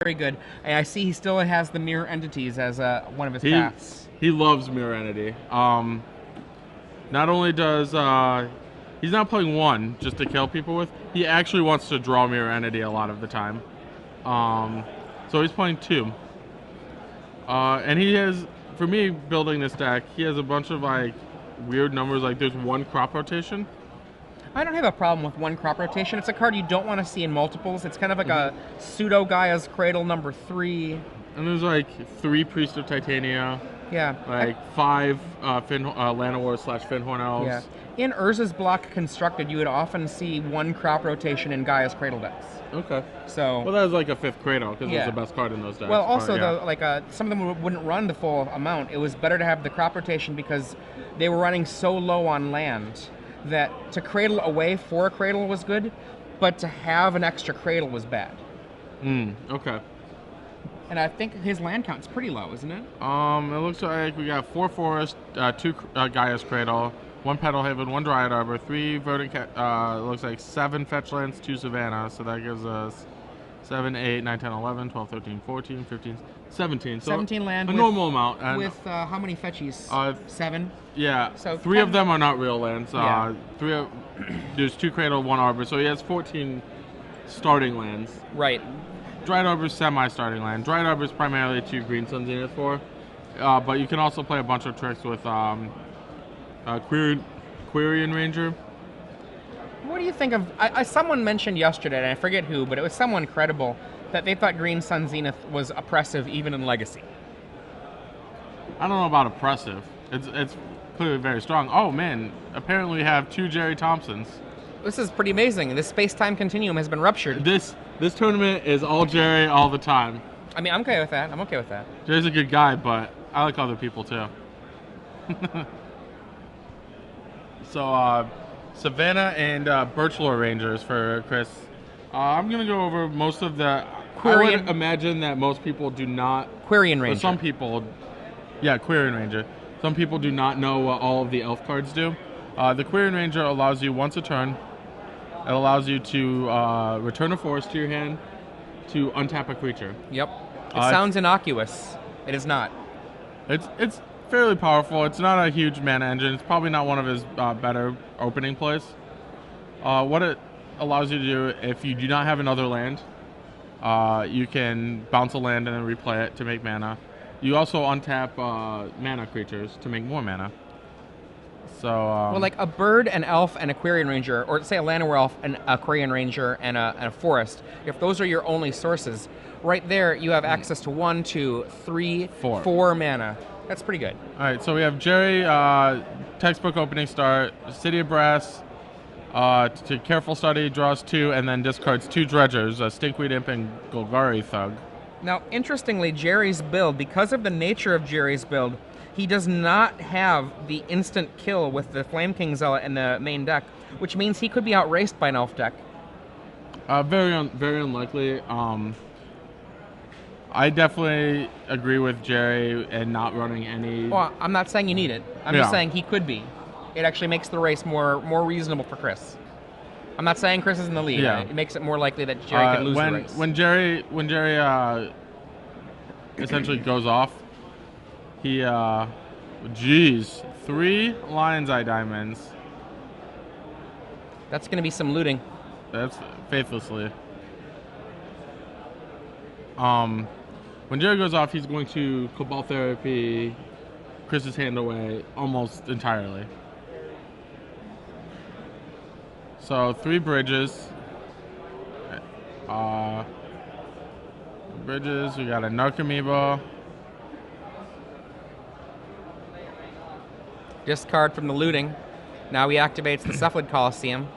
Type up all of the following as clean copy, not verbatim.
very good. And I see he still has the mirror entities as one of his paths. He loves mirror entity. Not only does he's not playing one just to kill people with, he actually wants to draw mirror entity a lot of the time. So he's playing two. And he has, for me, building this deck, he has a bunch of like weird numbers. Like there's one crop rotation. I don't have a problem with one crop rotation. It's a card you don't want to see in multiples. It's kind of like a pseudo Gaia's Cradle number 3. And there's like 3 Priest of Titania. Yeah. Like 5 Llanowar / Finhorn Elves. Yeah. In Urza's block constructed, you would often see one crop rotation in Gaia's Cradle decks. Okay. So. Well, that was like a 5th Cradle because it's the best card in those decks. Well, also though, like some of them wouldn't run the full amount. It was better to have the crop rotation because they were running so low on land that to cradle away for a cradle was good, but to have an extra cradle was bad. Okay. And I think his land count's pretty low, isn't it? It looks like we got 4 Forest, 2 Gaia's Cradle, 1 Petalhaven, 1 Dryad Arbor, 3 Verdant looks like 7 Fetch Lands, 2 Savannah, so that gives us 7, 8, 9, 10, 11, 12, 13, 14, 15, 17. So 17 land a with, normal amount. And with how many fetchies? 7? Yeah, so 3 of them are not real lands. Yeah. There's 2 Cradle, 1 Arbor, so he has 14 starting lands. Right. Dryad Arbor is semi-starting land. Dryad Arbor is primarily 2 Green Sun Zenith for, but you can also play a bunch of tricks with Quirion Ranger. What do you think of... someone mentioned yesterday, and I forget who, but it was someone credible, that they thought Green Sun Zenith was oppressive even in Legacy. I don't know about oppressive. It's clearly very strong. Oh man, apparently we have 2 Gerry Thompsons. This is pretty amazing. This space-time continuum has been ruptured. This tournament is all Gerry all the time. I mean, I'm okay with that. I'm okay with that. Gerry's a good guy, but I like other people too. So, Savannah and Birchlore Rangers for Chris. I'm going to go over most of the... Quirion. I would imagine that most people do not... Quirion Ranger. Some people... Yeah, Quirion Ranger. Some people do not know what all of the elf cards do. The Quirion Ranger allows you once a turn. It allows you to return a forest to your hand to untap a creature. Yep. It sounds innocuous. It is not. It's fairly powerful. It's not a huge mana engine. It's probably not one of his better opening plays. What it allows you to do, if you do not have another land, you can bounce a land and then replay it to make mana. You also untap mana creatures to make more mana. So, well, like a bird, an elf, and a Quirion Ranger, or say a Llanowar elf, and a Quirion Ranger, and a forest. If those are your only sources, right there you have access to 1, 2, 3, 4 mana. That's pretty good. All right, so we have Gerry, textbook opening start, City of Brass, to careful study, draws 2, and then discards 2 dredgers, Stinkweed Imp and Golgari Thug. Now, interestingly, Gerry's build, because of the nature of Gerry's build, he does not have the instant kill with the Flame King Zealot in the main deck, which means he could be outraced by an elf deck. Very unlikely. I definitely agree with Gerry and not running any... Well, I'm not saying you need it. I'm just saying he could be. It actually makes the race more reasonable for Chris. I'm not saying Chris is in the lead. Yeah. It makes it more likely that Gerry could lose the race. When Gerry essentially goes off, he, geez, 3 Lion's Eye Diamonds. That's going to be some looting. That's faithlessly. When Gerry goes off, he's going to Cabal Therapy Chris's hand away almost entirely. So 3 bridges. Bridges, we got a Narcomoeba. Discard from the looting. Now he activates the Cephalid Coliseum.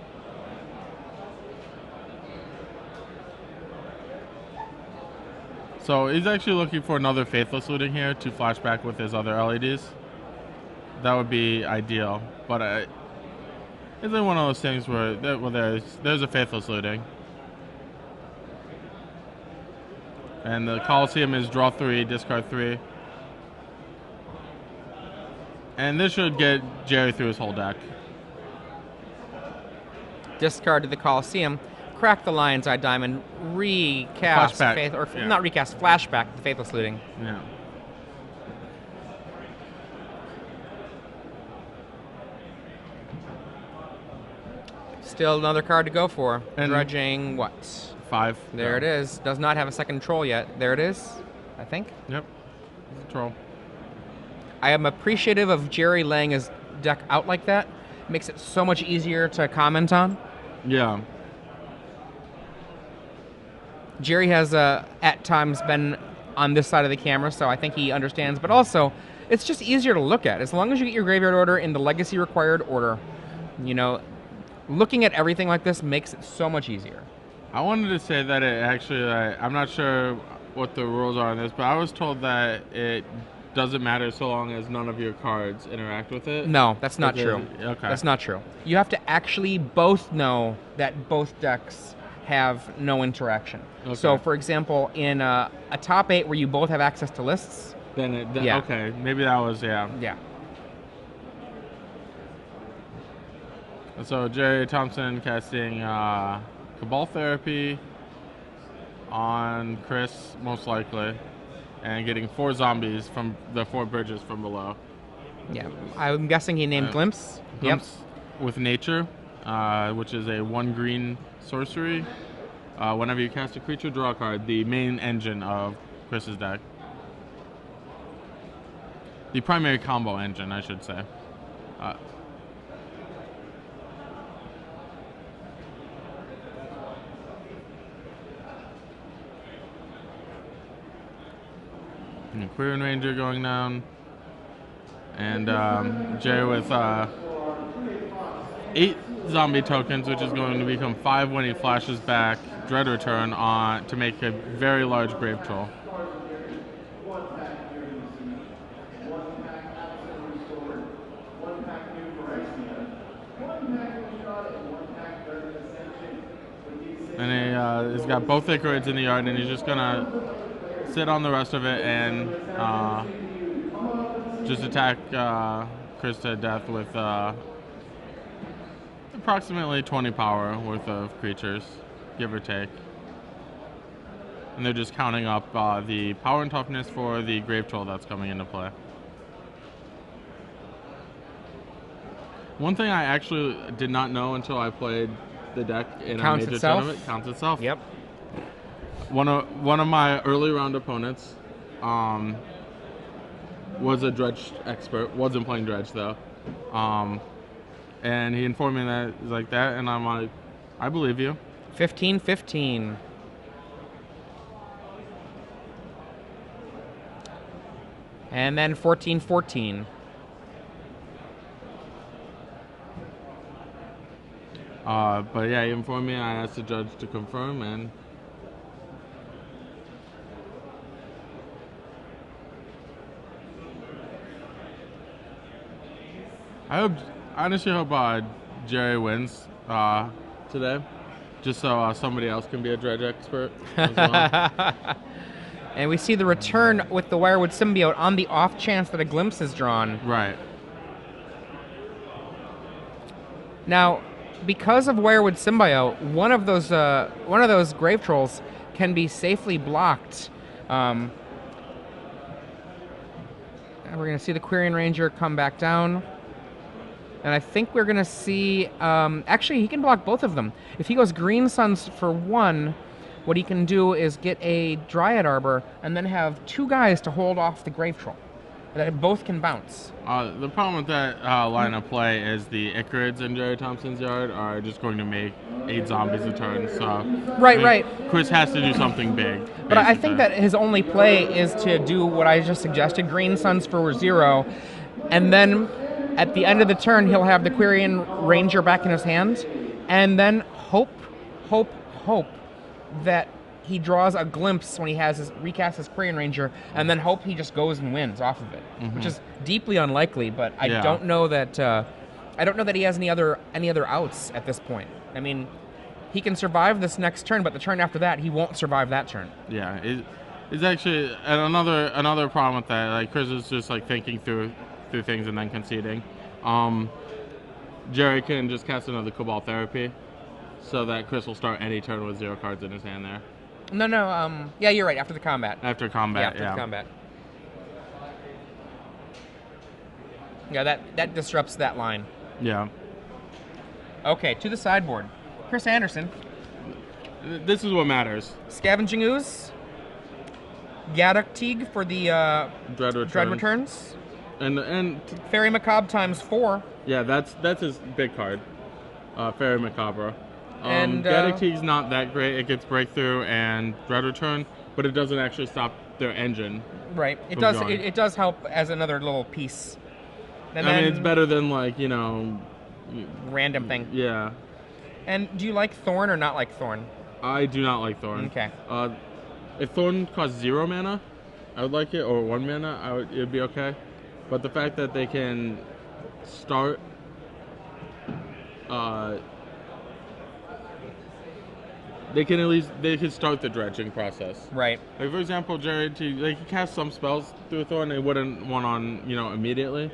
So he's actually looking for another Faithless looting here to flashback with his other LEDs. That would be ideal, but it's like one of those things where there's a Faithless looting. And the Coliseum is draw 3, discard 3. And this should get Gerry through his whole deck. Discard to the Coliseum. crack the Lion's Eye Diamond, recast Flashback. Faith, or Yeah. not recast, flashback the Faithless Looting. Yeah. Still another card to go for. And- Dredging what? 5. There it is. Does not have a second troll yet. There it is, I think. Yep. It's a troll. I am appreciative of Gerry laying his deck out like that. Makes it so much easier to comment on. Yeah. Gerry has at times been on this side of the camera, so I think he understands. But also, it's just easier to look at. As long as you get your graveyard order in the legacy required order, you know, looking at everything like this makes it so much easier. I wanted to say that it actually, I'm not sure what the rules are on this, but I was told that it doesn't matter so long as none of your cards interact with it. No, that's not true. Okay. That's not true. You have to actually both know that both decks have no interaction. Okay. So, for example, in a top 8 where you both have access to lists, Then it, Yeah. okay, maybe that was, yeah. yeah. So Gerry Thompson casting Cabal Therapy on Chris, most likely, and getting 4 zombies from the 4 bridges from below. Yeah, I'm guessing he named Glimpse. Glimpse with Nature, which is a 1 green sorcery. Whenever you cast a creature, draw a card. The main engine of Chris's deck. The primary combo engine, I should say. And Queer and Ranger going down. And Gerry with 8 zombie tokens, which is going to become 5 when he flashes back Dread Return on to make a very large Grave Troll. And he's got both Ichorids in the yard, and he's just gonna sit on the rest of it and just attack Chris to death with approximately 20 power worth of creatures, give or take. And they're just counting up the power and toughness for the Grave Troll that's coming into play. One thing I actually did not know until I played the deck in a major tournament, counts itself. Yep. One of my early round opponents was a Dredge expert. Wasn't playing Dredge though, and he informed me that it's like that, and I'm like, I believe you. 15-15. And then 14-14. But yeah, he informed me. I asked the judge to confirm, and I honestly hope Gerry wins today, just so somebody else can be a Dredge expert as well. And we see the return with the Wirewood Symbiote on the off chance that a Glimpse is drawn. Right. Now, because of Wirewood Symbiote, one of those Grave Trolls can be safely blocked. And we're going to see the Quirion Ranger come back down. And I think we're going to see... actually, he can block both of them. If he goes Green Suns for 1, what he can do is get a Dryad Arbor and then have 2 guys to hold off the Grave Troll. That both can bounce. The problem with that line of play is the Ichorids in Gerry Thompson's yard are just going to make 8 zombies a turn. So Right. Chris has to do something big. But I think that his only play is to do what I just suggested, Green Suns for 0, and then at the end of the turn he'll have the Quirion Ranger back in his hand, and then hope that he draws a Glimpse when he has recasts his Quirion Ranger, and then hope he just goes and wins off of it, which is deeply unlikely. But I don't know that he has any other outs at this point. I mean, he can survive this next turn, but the turn after that he won't survive that turn. Yeah, it's actually another problem with that. Like Chris is just like thinking through things and then conceding. Gerry can just cast another Cabal Therapy. so that Chris will start any turn with 0 cards in his hand there. No. Yeah, you're right. After the combat. After combat, After the combat. Yeah, that disrupts that line. Yeah. Okay, to the sideboard. Chris Anderson. This is what matters. Scavenging Ooze. Gaddock Teague for the Dread Returns. And Fairy Macabre ×4. Yeah, that's his big card. Fairy Macabre. And Gaddock Teague's not that great. It gets Breakthrough and Dread Return, but it doesn't actually stop their engine. Right. It does. It does help as another little piece. And I mean, it's better than like random thing. Yeah. And do you like Thorn or not like Thorn? I do not like Thorn. Okay. If Thorn costs 0 mana, I would like it, or 1 mana, it would be okay. But the fact that they can start, they can start the dredging process. Right. Like for example, Gerry, he cast some spells through Thorn, they wouldn't want on immediately.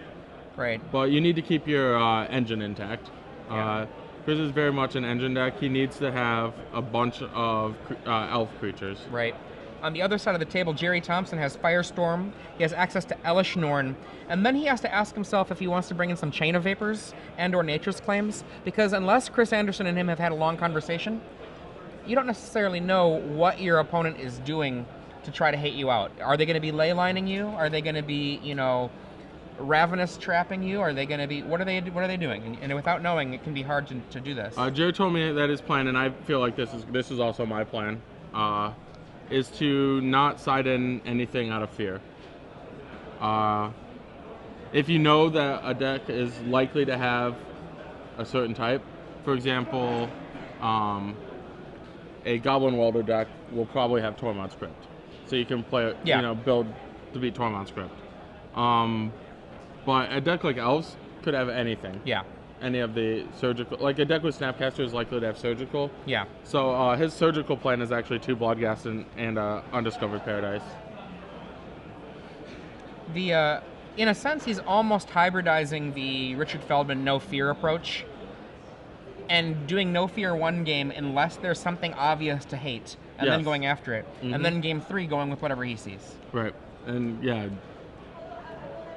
Right. But you need to keep your engine intact. Yeah. Chris is very much an engine deck. He needs to have a bunch of elf creatures. Right. On the other side of the table, Gerry Thompson has Firestorm. He has access to Elish Norn. And then he has to ask himself if he wants to bring in some Chain of Vapors and or Nature's Claims. Because unless Chris Anderson and him have had a long conversation, you don't necessarily know what your opponent is doing to try to hate you out. Are they going to be ley lining you? Are they going to be, ravenous trapping you? Are they going to be, what are they doing? And without knowing, it can be hard to do this. Gerry told me that his plan, and I feel like this is also my plan, is to not side in anything out of fear. If you know that a deck is likely to have a certain type, for example, a Goblin Welder deck will probably have Tormod's Crypt. So you can play, build to beat Tormod's Crypt. But a deck like Elves could have anything. Yeah. Any of the surgical, like a deck with Snapcaster is likely to have surgical. Yeah. So his surgical plan is actually 2 Bloodghast and Undiscovered Paradise. In a sense, he's almost hybridizing the Richard Feldman no fear approach, and doing no fear one game unless there's something obvious to hate, and then going after it, and then game 3 going with whatever he sees. Right, and yeah.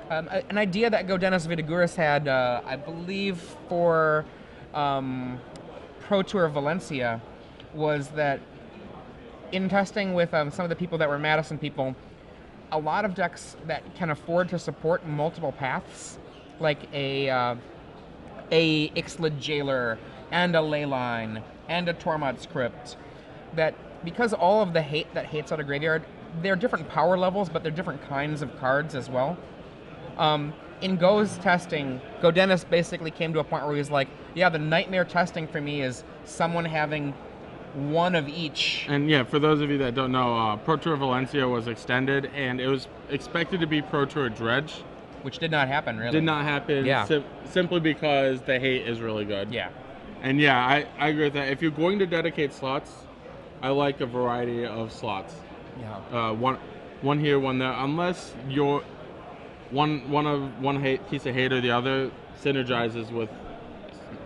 An idea that Godenis Vidaguris had, I believe, for Pro Tour Valencia, was that in testing with some of the people that were Madison people, a lot of decks that can afford to support multiple paths, like a Ixalan Jailer and a Leyline and a Tormod's Crypt, that because all of the hate that hates out a graveyard, they're different power levels, but they're different kinds of cards as well. In Go's testing, Godenis basically came to a point where he was like, yeah, the nightmare testing for me is someone having one of each. And yeah, for those of you that don't know, Pro Tour Valencia was extended, and it was expected to be Pro Tour Dredge. Which did not happen, really. Did not happen, simply because the hate is really good. Yeah. And yeah, I agree with that. If you're going to dedicate slots, I like a variety of slots. Yeah. One here, one there. Unless you're one piece of hate or the other synergizes with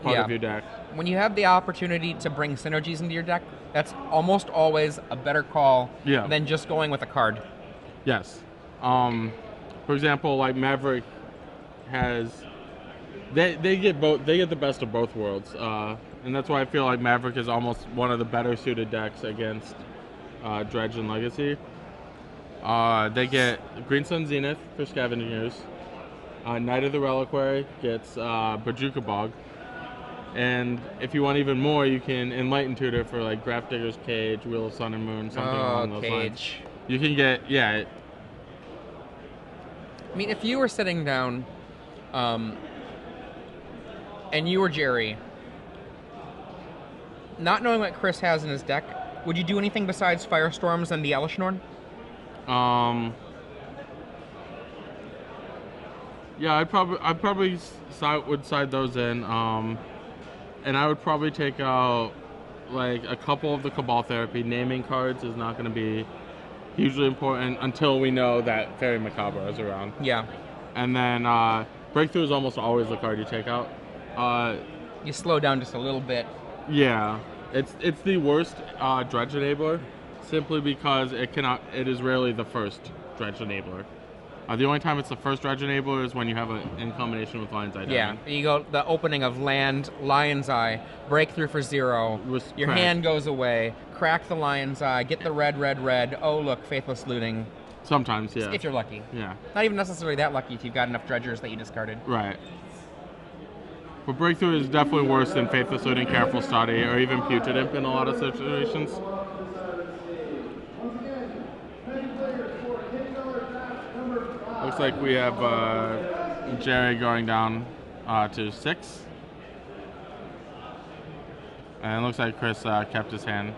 part of your deck. When you have the opportunity to bring synergies into your deck, that's almost always a better call than just going with a card. Yes. For example, like Maverick has, they get the best of both worlds, and that's why I feel like Maverick is almost one of the better suited decks against Dredge and Legacy. They get Green Sun Zenith for Scavenging Ooze. Knight of the Reliquary gets Bajuka Bog. And if you want even more, you can Enlighten Tutor for like Grafdigger's Cage, Wheel of Sun and Moon, something along those lines. You can get, I mean, if you were sitting down and you were Gerry, not knowing what Chris has in his deck, would you do anything besides Firestorms and the Elish Norn? Yeah, I'd probably would side those in, and I would probably take out like a couple of the Cabal Therapy. Naming cards is not going to be hugely important until we know that Fairy Macabre is around. Yeah. And then Breakthrough is almost always the card you take out. You slow down just a little bit. Yeah. It's the worst dredge enabler, simply because it is rarely the first dredge enabler. The only time it's the first dredge enabler is when you have it in combination with Lion's Eye Diamond. Yeah, you go the opening of land, Lion's Eye, breakthrough for 0, your hand goes away, crack the Lion's Eye, get the red, red, red, oh look, Faithless Looting. Sometimes, yeah. If you're lucky. Yeah. Not even necessarily that lucky if you've got enough dredgers that you discarded. Right. But breakthrough is definitely worse than Faithless Looting, Careful Study, or even Putrid Imp in a lot of situations. Looks like we have Gerry going down to 6. And it looks like Chris kept his hand.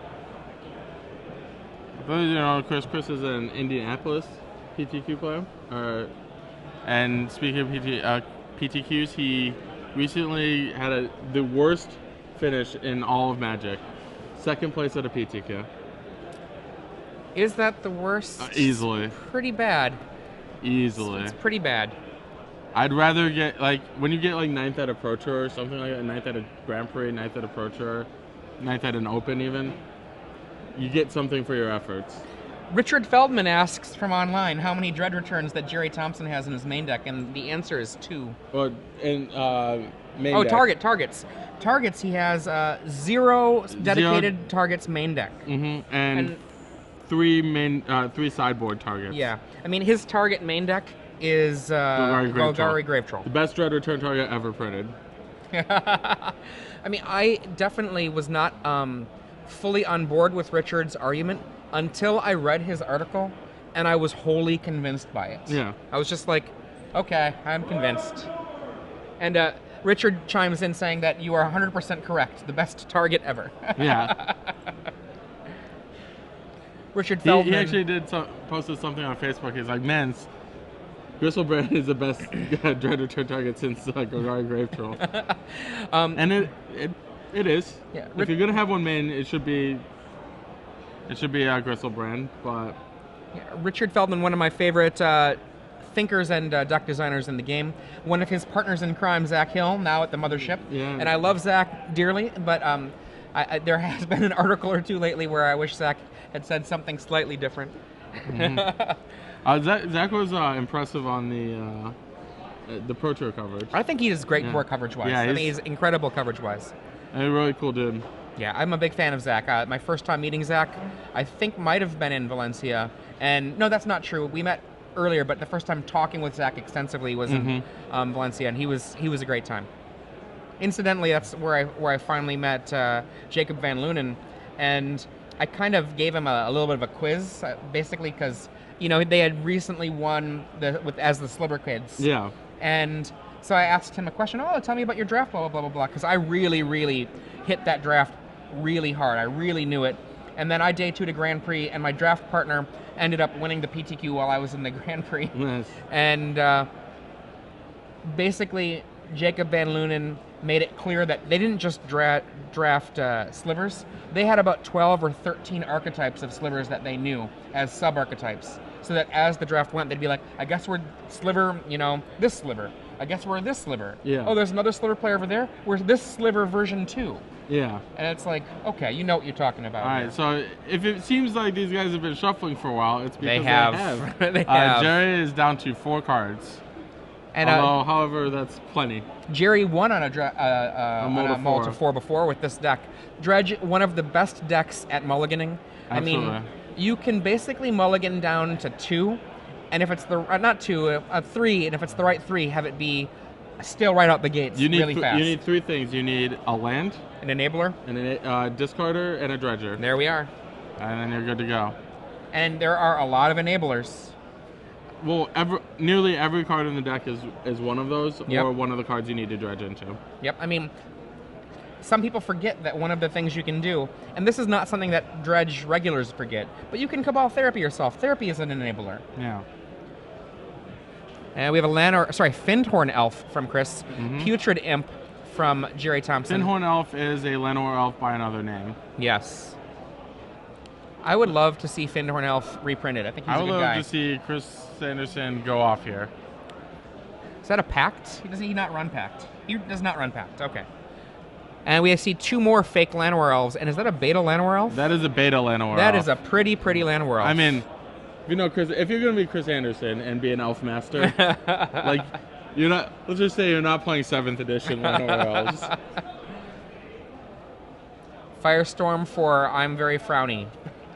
For those of you who know, Chris is an Indianapolis PTQ player. And speaking of PTQs, he recently had the worst finish in all of Magic. 2nd place at a PTQ. Is that the worst? Easily. Pretty bad. Easily. It's pretty bad. I'd rather get, like, when you get, like, 9th at a Pro Tour or something like that, 9th at a Grand Prix, 9th at a Pro Tour, 9th at an Open even, you get something for your efforts. Richard Feldman asks from online how many Dread returns that Gerry Thompson has in his main deck, and the answer is 2. Well, in main Oh, deck. targets. Targets, he has 0 dedicated targets main deck. Mm-hmm. And 3 sideboard targets. Yeah. I mean, his target main deck is Golgari Grave Troll. The best Dread return target ever printed. I mean, I definitely was not fully on board with Richard's argument until I read his article, and I was wholly convinced by it. Yeah. I was just like, okay, I'm convinced. And Richard chimes in saying that you are 100% correct. The best target ever. Yeah. Richard Feldman. He actually posted something on Facebook. He's like, man, Gristlebrand is the best Dread return target since Golgari Grave Troll. And it is. Yeah. If you're gonna have one main, it should be Gristlebrand. But yeah, Richard Feldman, one of my favorite thinkers and deck designers in the game. One of his partners in crime, Zach Hill, now at the Mothership. Yeah. And I love Zach dearly, but there has been an article or two lately where I wish Zach had said something slightly different. Mm-hmm. Zach was impressive on the Pro Tour coverage. I think he is great for coverage-wise. Yeah, I mean, he's incredible coverage-wise. A really cool dude. Yeah, I'm a big fan of Zach. My first time meeting Zach, I think might have been in Valencia. And no, that's not true. We met earlier, but the first time talking with Zach extensively was in Valencia, and he was a great time. Incidentally, that's where I finally met Jacob Van Lunen, and I kind of gave him a little bit of a quiz, basically because they had recently won as the Sliver Kids. Yeah. And so I asked him a question. Oh, tell me about your draft, blah blah blah blah, because I really, really hit that draft really hard. I really knew it. And then I day 2'd a Grand Prix, and my draft partner ended up winning the PTQ while I was in the Grand Prix. Nice. And basically, Jacob Van Lunen made it clear that they didn't just draft slivers. They had about 12 or 13 archetypes of slivers that they knew as sub-archetypes. So that as the draft went, they'd be like, I guess we're sliver, this sliver. I guess we're this sliver. Yeah. Oh, there's another sliver player over there. We're this sliver version 2. Yeah. And it's like, okay, you know what you're talking about. All right, so if it seems like these guys have been shuffling for a while, it's because they have. They have. Gerry is down to 4 cards. And however, that's plenty. Gerry won on a Multi 4 before with this deck. Dredge, one of the best decks at mulliganing. Absolutely. I mean, you can basically mulligan down to 2, and if it's not 2, 3, and if it's the right 3, have it be still right out the gates really fast. You need 3 things. You need a land, an enabler, a discarder, and a dredger. There we are. And then you're good to go. And there are a lot of enablers. Well, nearly every card in the deck is one of those, or one of the cards you need to dredge into. Yep. I mean, some people forget that one of the things you can do, and this is not something that dredge regulars forget, but you can Cabal Therapy yourself. Therapy is an enabler. Yeah. And we have a Findhorn Elf from Chris. Putrid Imp from Gerry Thompson. Findhorn Elf is a Llanowar Elf by another name. Yes. I would love to see Findhorn Elf reprinted. I think he's a good guy. I would love to see Chris Sanderson go off here. Is that a Pact? Does he not run Pact? He does not run Pact. Okay. And we see 2 more fake Llanowar elves. And is that a beta Llanowar elf? That is a beta Llanowar That elf. is a pretty Llanowar elf. I mean, you know, Chris, if you're gonna be Chris Anderson and be an elf master, like, you're not. Let's just say you're not playing 7th edition Llanowar elves. Firestorm for I'm very frowny.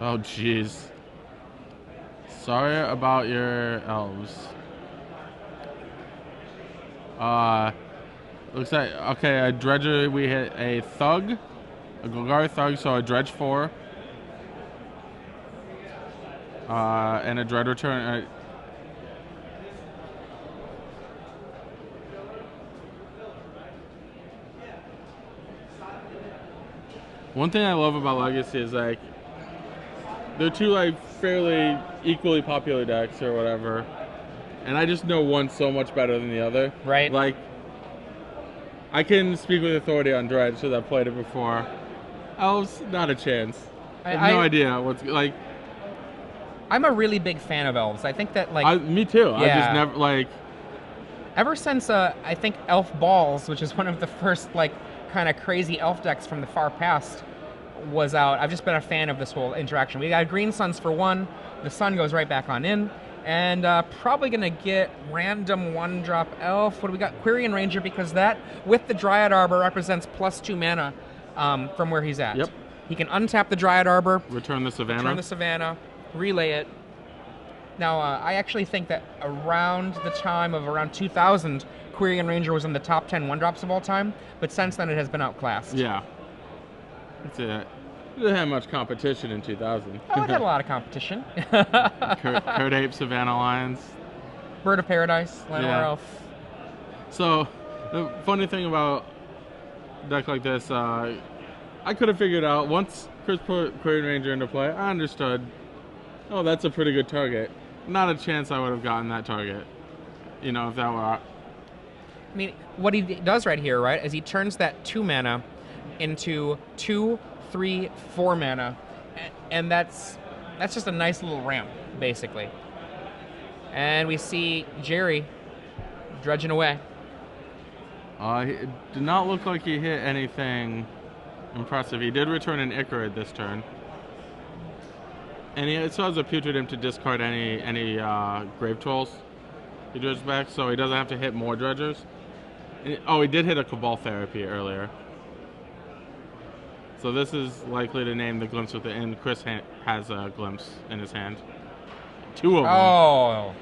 Oh, jeez. Sorry about your elves. Looks like, okay, a Dredger, we hit a Thug, a Golgari Thug, so a Dredge 4. And a Dread Return. One thing I love about Legacy is, like, they're 2, like, fairly equally popular decks or whatever. And I just know one so much better than the other. Right. Like, I can speak with authority on Dredge because I've played it before. Elves, not a chance. I have no idea what's, like... I'm a really big fan of elves. I think that, like... me too. Yeah. I just never, like... Ever since, I think Elf Balls, which is one of the first, like, kind of crazy elf decks from the far past, was out, I've just been a fan of this whole interaction. We got Green Suns for 1. The sun goes right back on in. And probably going to get random 1-drop elf. What do we got? Quirion Ranger, because that, with the Dryad Arbor, represents +2 mana from where he's at. Yep. He can untap the Dryad Arbor. Return the Savannah. Relay it. Now, I actually think that around the time of around 2000, Quirion Ranger was in the top 10 1-drops of all time, but since then it has been outclassed. Yeah. That's it. It didn't have much competition in 2000. Oh, it had a lot of competition. Kurt Ape, Savannah Lions. Bird of Paradise, Llanowar Elf. So, the funny thing about a deck like this, I could have figured out, once Chris put Quirion Ranger into play, I understood, oh, that's a pretty good target. Not a chance I would have gotten that target, you know, if that were... I mean, what he does right here, right, is he turns that 2 mana into 2, 3, 4 mana, and that's just a nice little ramp, basically. And we see Gerry dredging away. It did not look like he hit anything impressive. He did return an Icarid this turn. And he still has a Putrid Imp to discard any Grave Trolls he dredges back, so he doesn't have to hit more dredgers. And he did hit a Cabal Therapy earlier. So this is likely to name the Glimpse with it, and Chris has a Glimpse in his hand. 2 of them. Oh,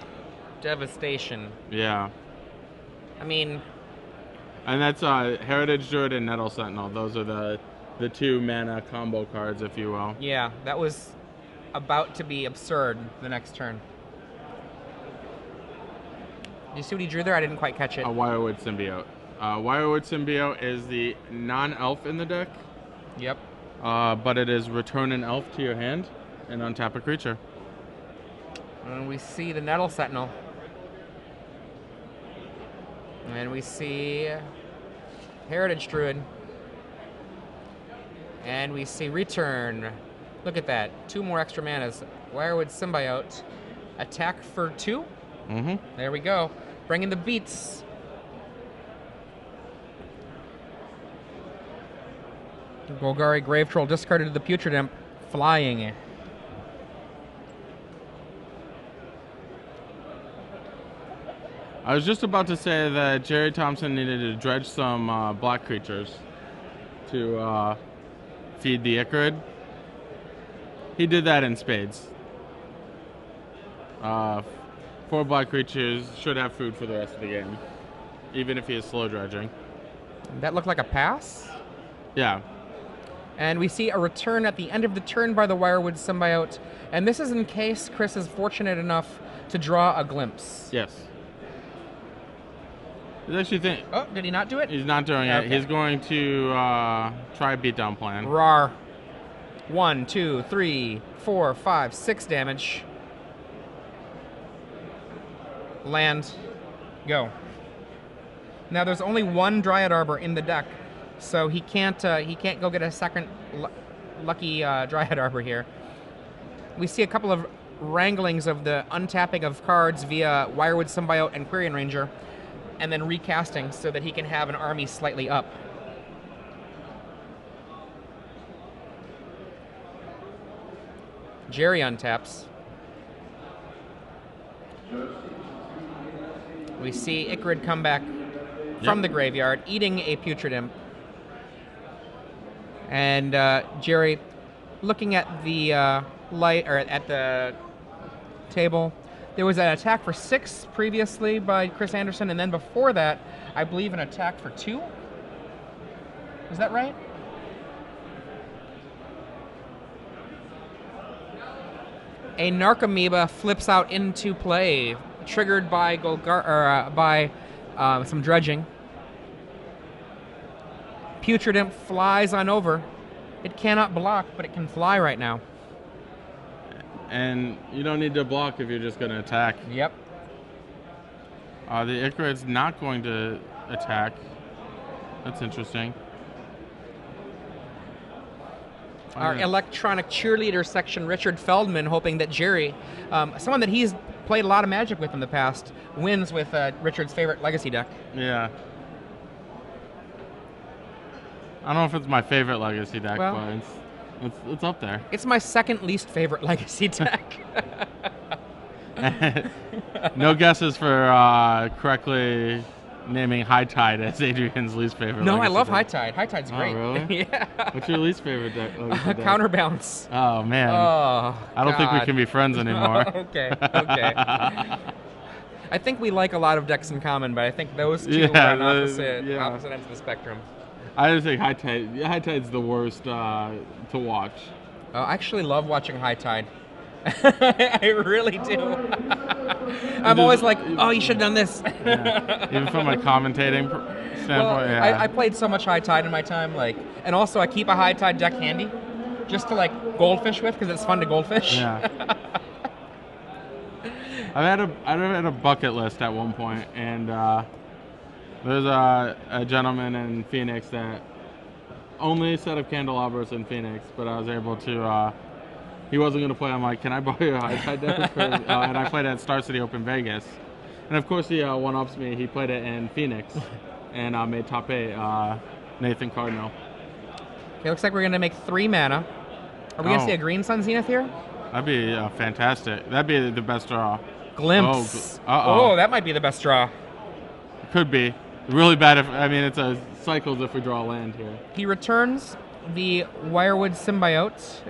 devastation. Yeah. I mean... And that's Heritage Druid and Nettle Sentinel. Those are the 2 mana combo cards, if you will. Yeah, that was about to be absurd the next turn. Do you see what he drew there? I didn't quite catch it. A Wirewood Symbiote. Wirewood Symbiote is the non-elf in the deck. Yep. But it is return an elf to your hand and untap a creature. And we see the Nettle Sentinel. And we see Heritage Druid. And we see Return. Look at that. 2 more extra manas. Wirewood Symbiote. Attack for 2. Mm-hmm. There we go. Bringing the beats. Golgari Grave Troll discarded to the Putrid Imp. Flying. I was just about to say that Gerry Thompson needed to dredge some black creatures to feed the Icarid. He did that in spades. 4 black creatures should have food for the rest of the game, even if he is slow dredging. That looked like a pass? Yeah. And we see a return at the end of the turn by the Wirewood Symbiote. And this is in case Chris is fortunate enough to draw a Glimpse. Yes. He's actually Oh, did he not do it? He's not doing it. Okay. He's going to try a beatdown plan. Rawr. 1, 2, 3, 4, 5, 6 damage. Land. Go. Now there's only 1 Dryad Arbor in the deck, so he can't go get a second lucky Dryad Arbor here. We see a couple of wranglings of the untapping of cards via Wirewood Symbiote and Quirion Ranger, and then recasting so that he can have an army slightly up. Gerry untaps. We see Ichrid come back from the graveyard, eating a Putrid Imp. And Gerry, looking at the at the table, there was an attack for 6 previously by Chris Anderson, and then before that, I believe an attack for 2. Is that right? A Narcomoeba flips out into play, triggered by some dredging. Putrid Imp flies on over. It cannot block, but it can fly right now. And you don't need to block if you're just going to attack. Yep. The Ichrid's not going to attack. That's interesting. Our electronic cheerleader section, Richard Feldman, hoping that Gerry, someone that he's played a lot of Magic with in the past, wins with Richard's favorite Legacy deck. Yeah. I don't know if it's my favorite Legacy deck, but it's up there. It's my second least favorite Legacy deck. No guesses for correctly naming High Tide as Adrian's least favorite. No, Legacy I love deck. High Tide. High Tide's great. Oh, really? Yeah. What's your least favorite deck? Counterbalance. Oh, man. Oh, I don't think we can be friends anymore. Okay. I think we like a lot of decks in common, but I think those two are on opposite ends of the spectrum. I just think High Tide's the worst to watch. I actually love watching High Tide. I really do. I'm always like, oh, you should have done this. Yeah. Even from a commentating standpoint, I played so much High Tide in my time, and also I keep a High Tide deck handy, just to goldfish with, because it's fun to goldfish. Yeah. I've had a bucket list at one point, and there's a gentleman in Phoenix that only set up candelabras in Phoenix, but I was able to. He wasn't going to play. I'm like, can I borrow your High Tide deck? And I played at Star City Open Vegas, and of course he one-ups me. He played it in Phoenix, and made top 8. Nathan Cardinal. Okay, looks like we're going to make 3 mana. Are we going to see a Green Sun Zenith here? That'd be fantastic. That'd be the best draw. Glimpse. Oh, that might be the best draw. Could be. Really bad it's a cycles if we draw a land here. He returns the Wirewood Symbiote.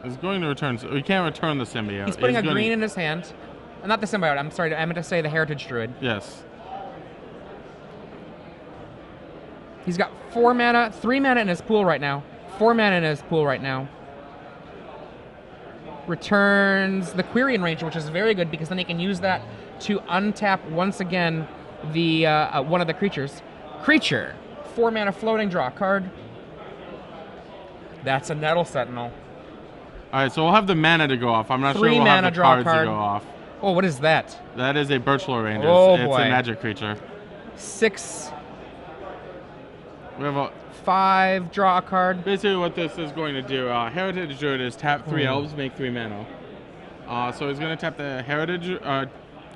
It's going to return. We can't return the symbiote. He's putting a green in his hand. Not the symbiote. I'm sorry. I meant to say the Heritage Druid. Yes. He's got 4 mana, 3 mana in his pool right now. 4 mana in his pool right now. Returns the Quirion Ranger, which is very good because then he can use that to untap once again the one of the creatures. Creature. 4 mana floating, draw a card. That's a Nettle Sentinel. All right, so we'll have the mana to go off. I'm not sure 3 we'll mana, have the draw cards card. to go off. Oh, what is that? That is a Birchlow Ranger. Oh, it's boy. a magic creature. 6. We have 5, draw a card. Basically what this is going to do, Heritage Druid is tap 3 elves, make 3 mana. So he's going to tap the Heritage...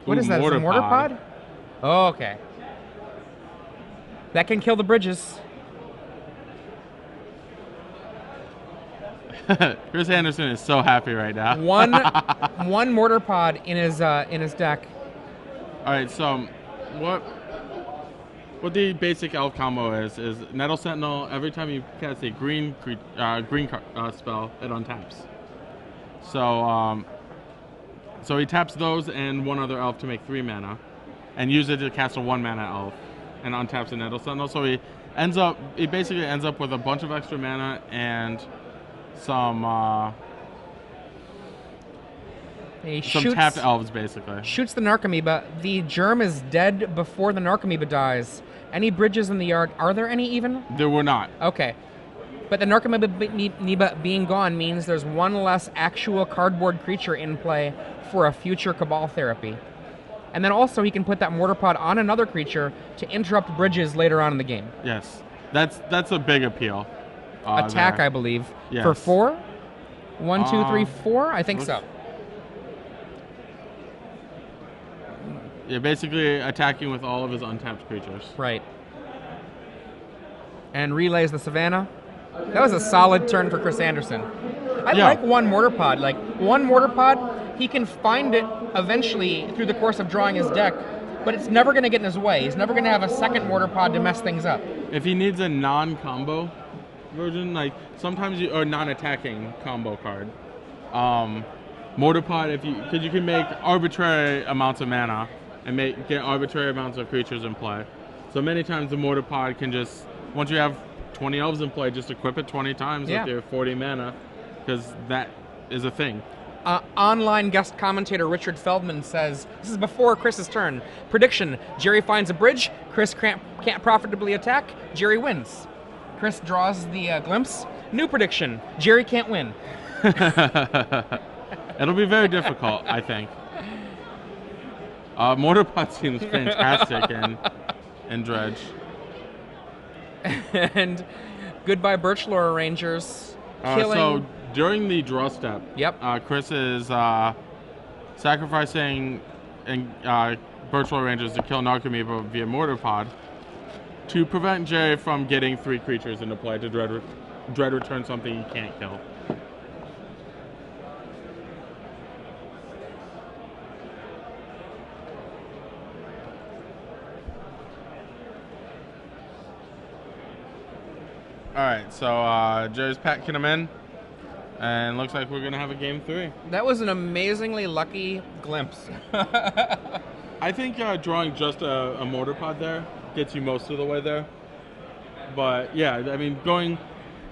what is that? Is it a Mortar Pod? Oh, okay. That can kill the bridges. Chris Anderson is so happy right now. one Mortar Pod in his deck. All right, so what the basic elf combo is Nettle Sentinel. Every time you cast a green spell, it untaps. So he taps those and 1 other elf to make 3 mana, and use it to cast a 1 mana elf, and untaps a Nettle Sentinel. So he basically ends up with a bunch of extra mana and some tapped elves, basically. Shoots the Narcomoeba. The germ is dead before the Narcomoeba dies. Any bridges in the yard? Are there any even? There were not. Okay. But the Narcomoeba being gone means there's 1 less actual cardboard creature in play for a future Cabal therapy. And then also he can put that Mortar Pod on another creature to interrupt bridges later on in the game. Yes. That's a big appeal. Attack, there. I believe. Yes. For 4? 1, 2, 3, 4? I think so. Yeah, basically attacking with all of his untapped creatures. Right. And relays the Savannah. That was a solid turn for Chris Anderson. I like one mortar pod. Like, one mortar pod, he can find it eventually through the course of drawing his deck, but it's never going to get in his way. He's never going to have a second mortar pod to mess things up. If he needs a non-combo version, like sometimes or non-attacking combo card, mortar pod, because you can make arbitrary amounts of mana and get arbitrary amounts of creatures in play. So many times the mortar pod can just, once you have 20 elves in play, just equip it 20 times with your 40 mana, because that is a thing. Online guest commentator Richard Feldman says, this is before Chris's turn. Prediction, Gerry finds a bridge, Chris can't profitably attack, Gerry wins. Chris draws the glimpse. New prediction, Gerry can't win. It'll be very difficult, I think. Mortar Pot seems fantastic in Dredge. And goodbye Birchlore Rangers. So during the draw step, Chris is sacrificing Birchlore Rangers to kill Narcomoeba via Mortar Pod to prevent Gerry from getting 3 creatures into play to dread return something he can't kill. All right, so Gerry's packing them in, and looks like we're gonna have a game 3. That was an amazingly lucky glimpse. I think drawing just a mortar pod there gets you most of the way there. But yeah, I mean, going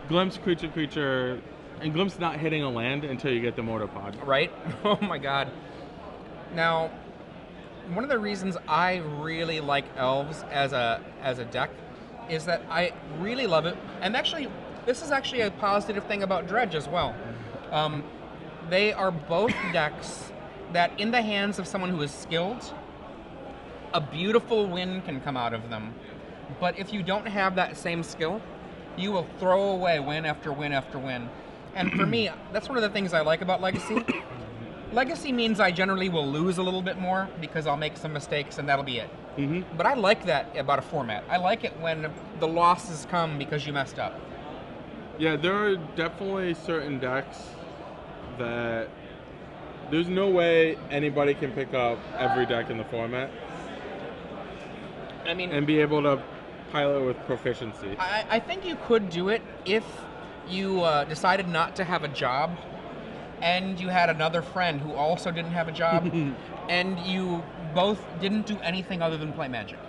glimpse, creature, and glimpse not hitting a land until you get the mortar pod. Right? Oh my god. Now, one of the reasons I really like elves as a deck is that I really love it, and actually, this is actually a positive thing about Dredge as well. They are both decks that, in the hands of someone who is skilled, a beautiful win can come out of them. But if you don't have that same skill, you will throw away win after win after win. And for me, that's one of the things I like about Legacy. Legacy means I generally will lose a little bit more because I'll make some mistakes and that'll be it. But I like that about a format. I like it when the losses come because you messed up. Yeah, there are definitely certain decks that there's no way anybody can pick up every deck in the format. I mean, and be able to pilot with proficiency. I think you could do it if you decided not to have a job and you had another friend who also didn't have a job and you both didn't do anything other than play Magic.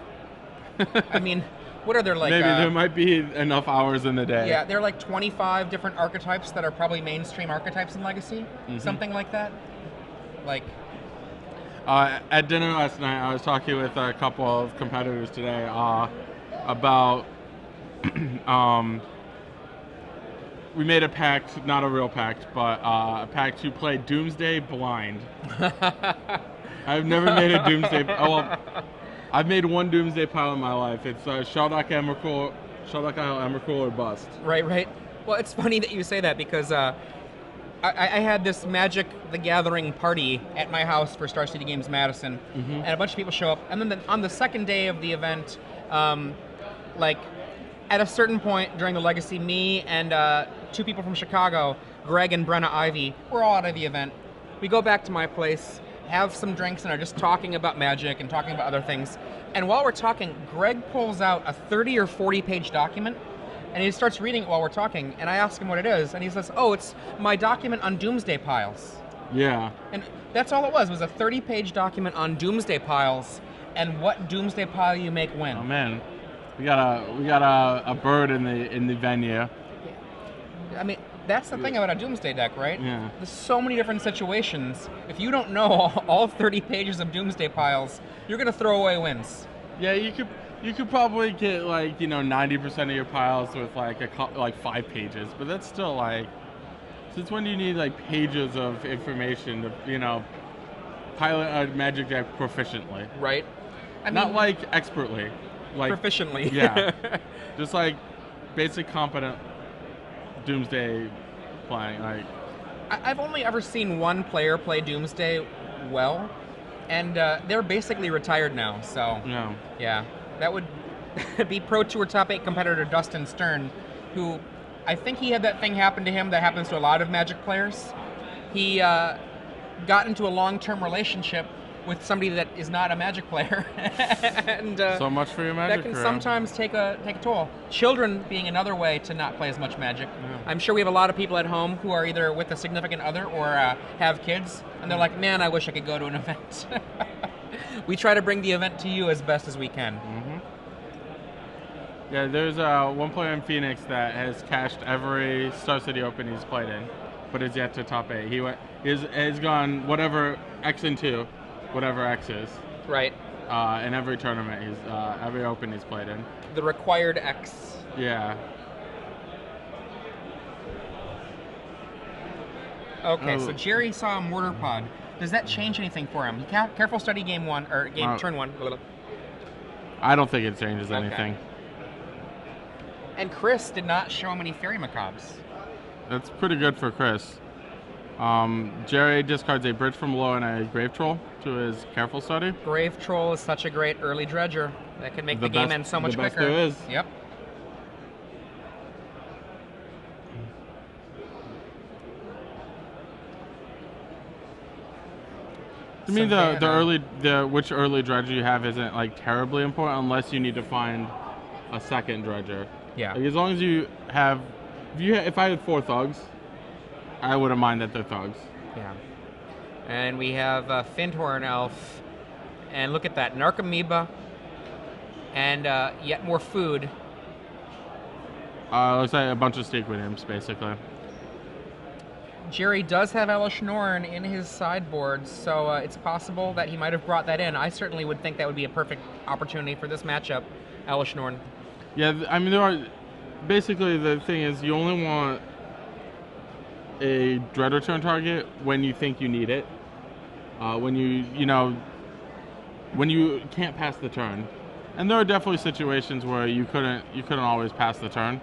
I mean, what are there like? Maybe there might be enough hours in the day. Yeah, there are like 25 different archetypes that are probably mainstream archetypes in Legacy. Something like that. Like, at dinner last night, I was talking with a couple of competitors today about we made a pact, not a real pact, but a pact to play Doomsday blind. I've never made a Doomsday. Well, I've made one Doomsday pile in my life. It's Sheldock Emrakul or bust. Right. Well, it's funny that you say that because I had this Magic the Gathering party at my house for Star City Games Madison, and a bunch of people show up. And then on the second day of the event, like at a certain point during the Legacy, me and 2 people from Chicago, Greg and Brenna Ivy, we're all out of the event. We go back to my place, have some drinks, and are just talking about Magic and talking about other things. And while we're talking, Greg pulls out a 30 or 40 page document, and he starts reading it while we're talking, and I ask him what it is, and he says, oh, it's my document on Doomsday piles. Yeah. And that's all it was a 30-page document on Doomsday piles, and what Doomsday pile you make when. Oh man, we got a bird in the venue. I mean, that's the thing about a Doomsday deck, right? Yeah. There's so many different situations. If you don't know all 30 pages of Doomsday piles, you're gonna throw away wins. Yeah, you could probably get 90% of your piles with like 5 pages, but that's still like, since when do you need pages of information to pilot a Magic deck proficiently? Right. I mean, not expertly, proficiently. Yeah. Just basic competent Doomsday playing. I've only ever seen one player play Doomsday well, and they're basically retired now. So yeah, that would be Pro Tour top 8 competitor Dustin Stern, who I think he had that thing happen to him that happens to a lot of Magic players. He got into a long-term relationship with somebody that is not a Magic player, and so much for your Magic that can career. sometimes take a toll. Children being another way to not play as much Magic. Yeah. I'm sure we have a lot of people at home who are either with a significant other or have kids, and they're like, "Man, I wish I could go to an event." We try to bring the event to you as best as we can. Mm-hmm. Yeah, there's one player in Phoenix that has cashed every Star City Open he's played in, but is yet to top 8. He's gone whatever X and 2, whatever X is. Right. In every tournament, every Open he's played in. The required X. Yeah. Okay, so Gerry saw a Mortar Pod. Does that change anything for him? Careful study game 1 or turn 1. I don't think it changes anything. And Chris did not show him any Fairy Macabres. That's pretty good for Chris. Gerry discards a Bridge from Below and a Grave Troll to his Careful Study. Grave Troll is such a great early dredger that can make the game end so much quicker. The best there is. Yep. To me, which early dredger you have isn't like terribly important unless you need to find a second dredger. Yeah. Like, as long as you have, if I had 4 Thugs, I wouldn't mind that they're Thugs. Yeah. And we have Findhorn Elf, and look at that, Narcomoeba, and yet more food. Looks like a bunch of Steakwood Imps, basically. Gerry does have Elesh Norn in his sideboard, so it's possible that he might have brought that in. I certainly would think that would be a perfect opportunity for this matchup, Elesh Norn. Yeah, I mean, basically the thing is you only want a Dread Return target when you think you need it. When when you can't pass the turn. And there are definitely situations where you couldn't always pass the turn.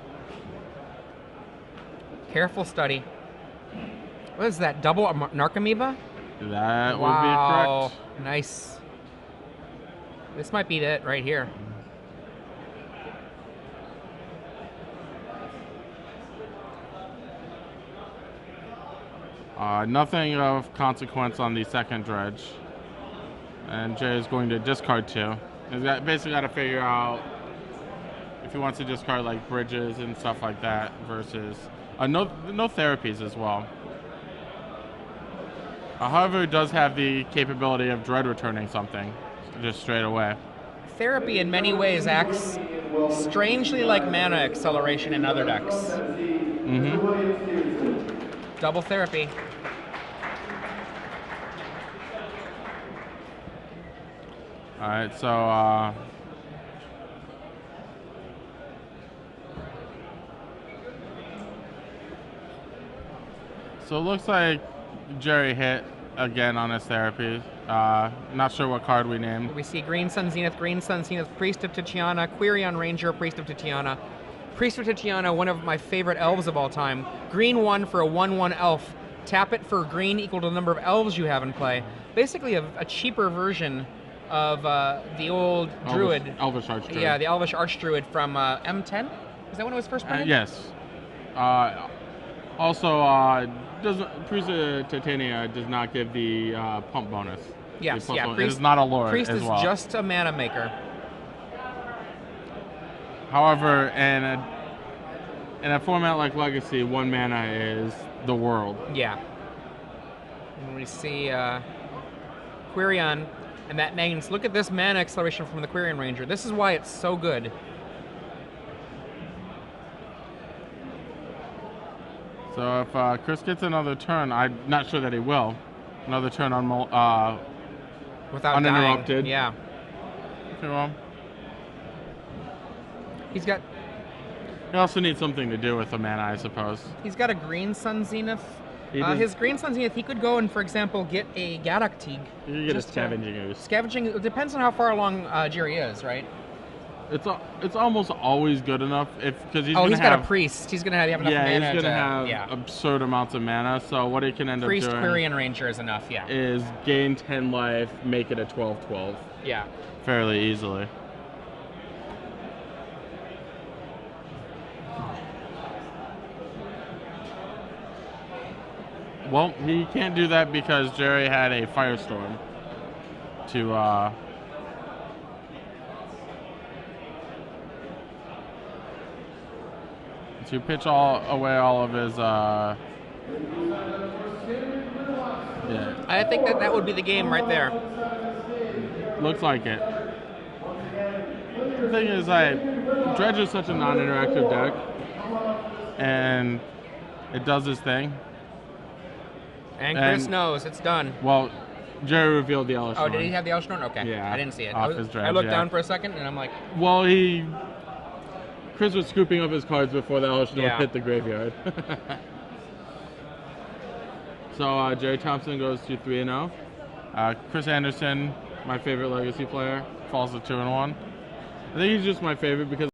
Careful study. What is that? Double Narcomoeba? That would be correct. Nice. This might be it right here. Nothing of consequence on the second dredge. And Jay is going to discard 2. He's basically got to figure out if he wants to discard like bridges and stuff like that versus no therapies as well. However, it does have the capability of dread returning something just straight away. Therapy in many ways acts strangely like mana acceleration in other decks. Mm-hmm. Double therapy. All right, so so it looks like Gerry hit again on his therapy. Not sure what card we named. We see Green Sun Zenith, Priest of Titiana, Quirion Ranger, Priest of Titiana. Priest of Titiana, one of my favorite elves of all time. Green 1 for a 1/1 elf. Tap it for green equal to the number of elves you have in play. Basically a cheaper version of the old druid. Elvish Archdruid. Yeah, the Elvish Archdruid from M10? Is that when it was first printed? Yes. Also, Priest of Titania does not give the pump bonus. Yes, Priest, Priest, it is not a lord Priest as well. is just a mana maker. However, in a format like Legacy, 1 mana is the world. Yeah. And we see Quirion, and that means, look at this mana acceleration from the Quirion Ranger. This is why it's so good. So if Chris gets another turn, I'm not sure that he will. Another turn on without uninterrupted. Dying. Yeah. Okay, well. He's got. He also needs something to do with the mana, I suppose. He's got a Green Sun Zenith. His Green Sun Zenith, he could go and, for example, get a Gadok Teeg. You could get a Scavenging Ooze. Scavenging. It depends on how far along Gerry is, right? It's almost always good enough because he's got a Priest. He's gonna have enough mana. Yeah, he's gonna have absurd amounts of mana. So what he can end up doing. Priest Quirion Ranger is enough. Yeah. Is gain 10 life, make it a 12/12. Yeah. Fairly easily. Well, he can't do that because Gerry had a Firestorm to pitch away all of his. Yeah. I think that would be the game right there. Looks like it. The thing is, Dredge is such a non-interactive deck, and it does this thing. And Chris knows it's done. Well, Gerry revealed the Elishnorn. Oh, did he have the Elishnorn? Okay. Yeah. I didn't see it. Off his Dredge, I looked down for a second, and I'm like... Well, Chris was scooping up his cards before the Elishnorn hit the graveyard. So Gerry Thompson goes to 3-0. Chris Anderson, my favorite Legacy player, falls to 2-1. I think he's just my favorite because